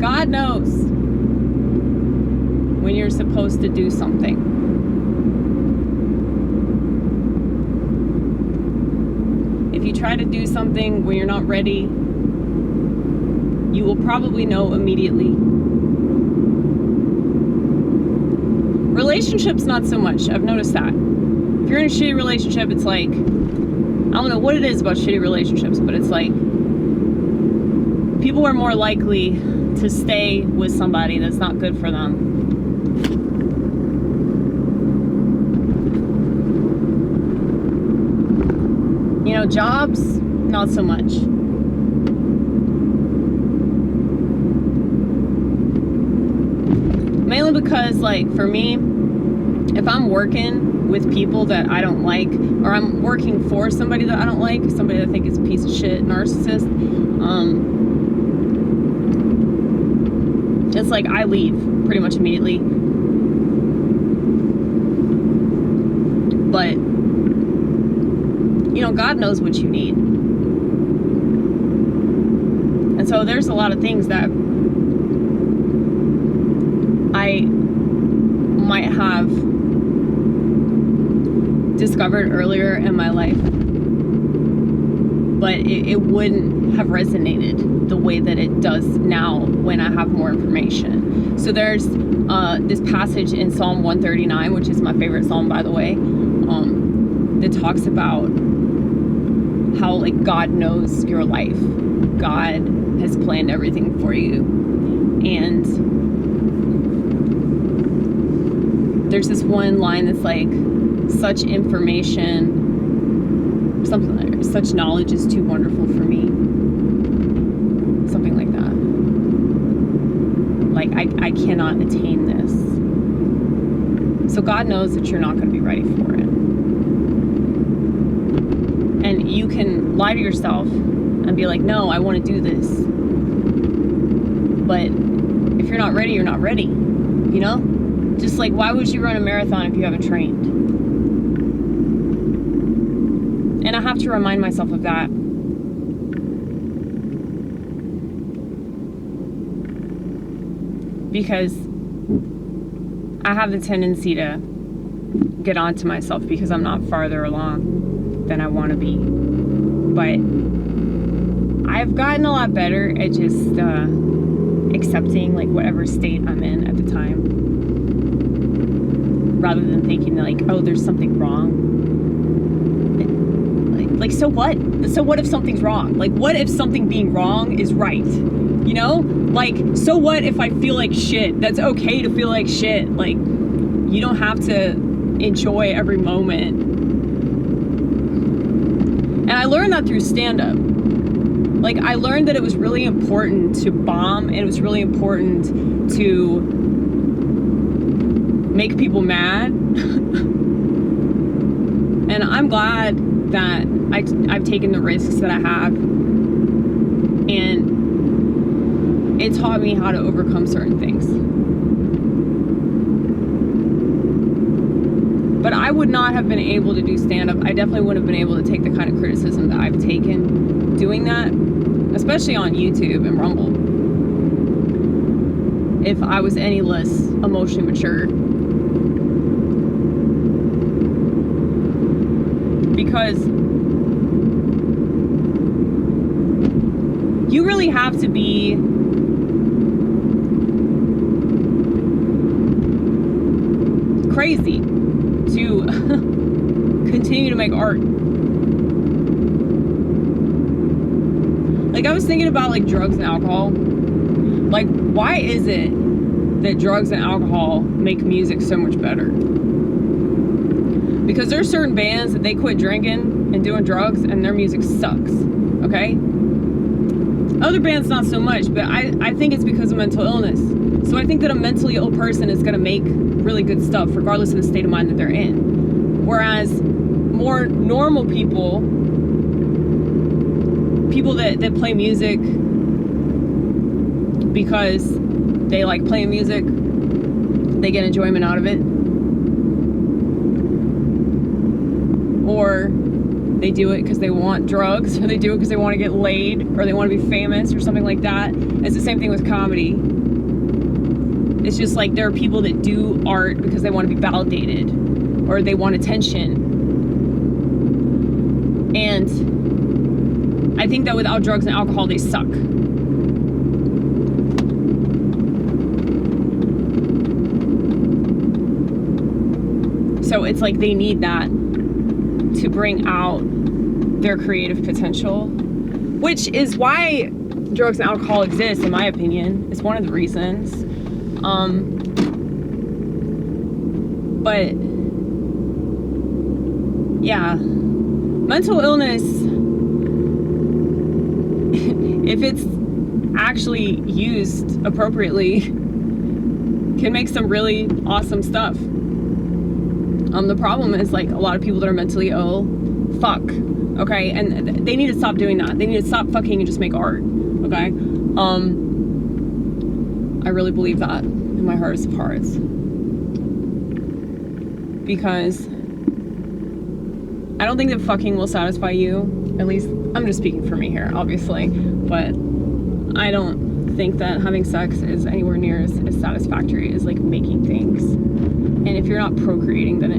God knows when you're supposed to do something. If you try to do something when you're not ready, you will probably know immediately. Relationships, not so much. I've noticed that. If you're in a shitty relationship, it's like, I don't know what it is about shitty relationships, but it's like people are more likely to stay with somebody that's not good for them. You know, jobs, not so much. Mainly because, like, for me, if I'm working with people that I don't like, or I'm working for somebody that I don't like, somebody that I think is a piece of shit, narcissist, it's like I leave pretty much immediately. But, you know, God knows what you need. And so there's a lot of things that I might have discovered earlier in my life, but it wouldn't have resonated the way that it does now when I have more information. So there's this passage in Psalm 139, which is my favorite psalm, by the way, that talks about how, like, God knows your life. God has planned everything for you. And there's this one line that's like, such information, something like, such knowledge is too wonderful for me. Something like that. Like, I cannot attain this. So God knows that you're not going to be ready for it. And you can lie to yourself and be like, no, I want to do this. But if you're not ready, you're not ready. You know? Just like, why would you run a marathon if you haven't trained? And I have to remind myself of that. Because I have the tendency to get onto myself because I'm not farther along than I want to be. But I've gotten a lot better at just accepting, like, whatever state I'm in at the time, rather than thinking like, oh, there's something wrong. Like, so what? So what if something's wrong? Like, what if something being wrong is right? You know? Like, so what if I feel like shit? That's okay to feel like shit. Like, you don't have to enjoy every moment. And I learned that through stand-up. Like, I learned that it was really important to bomb, and it was really important to make people mad. And I'm glad that I've taken the risks that I have, and it taught me how to overcome certain things. But I would not have been able to do stand-up. I definitely wouldn't have been able to take the kind of criticism that I've taken doing that, especially on YouTube and Rumble, if I was any less emotionally mature. Because you really have to be crazy to continue to make art. Like, I was thinking about, like, drugs and alcohol. Like, why is it that drugs and alcohol make music so much better? Because there's certain bands that they quit drinking and doing drugs and their music sucks, okay? Other bands not so much, but I think it's because of mental illness. So I think that a mentally ill person is gonna make really good stuff regardless of the state of mind that they're in. Whereas more normal people that play music because they like playing music, they get enjoyment out of it, or They do it because they want drugs, or they do it because they want to get laid, or they want to be famous, or something like that. It's the same thing with comedy. It's just like there are people that do art because they want to be validated, or they want attention. And I think that without drugs and alcohol, they suck. So it's like they need that to bring out their creative potential, which is why drugs and alcohol exist, in my opinion. It's one of the reasons. But yeah, mental illness, if it's actually used appropriately, can make some really awesome stuff. The problem is, like, a lot of people that are mentally ill fuck, okay? And they need to stop doing that. They need to stop fucking and just make art, okay? I really believe that in my hardest of hearts. Because I don't think that fucking will satisfy you. At least, I'm just speaking for me here, obviously. But I don't think that having sex is anywhere near as satisfactory as, like, making things. And if you're not procreating, then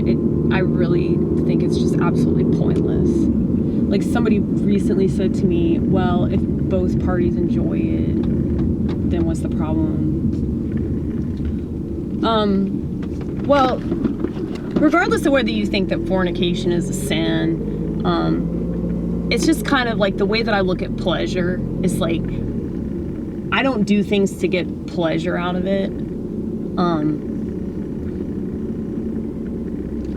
I really think it's just absolutely pointless. Like, somebody recently said to me, well, if both parties enjoy it, then what's the problem? Well, regardless of whether you think that fornication is a sin, it's just kind of like the way that I look at pleasure is like, I don't do things to get pleasure out of it.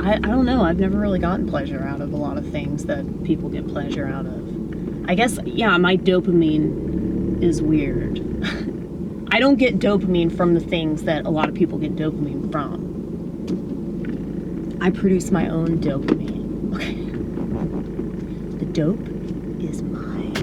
I don't know. I've never really gotten pleasure out of a lot of things that people get pleasure out of. I guess, yeah, my dopamine is weird. I don't get dopamine from the things that a lot of people get dopamine from. I produce my own dopamine. Okay. The dope is mine.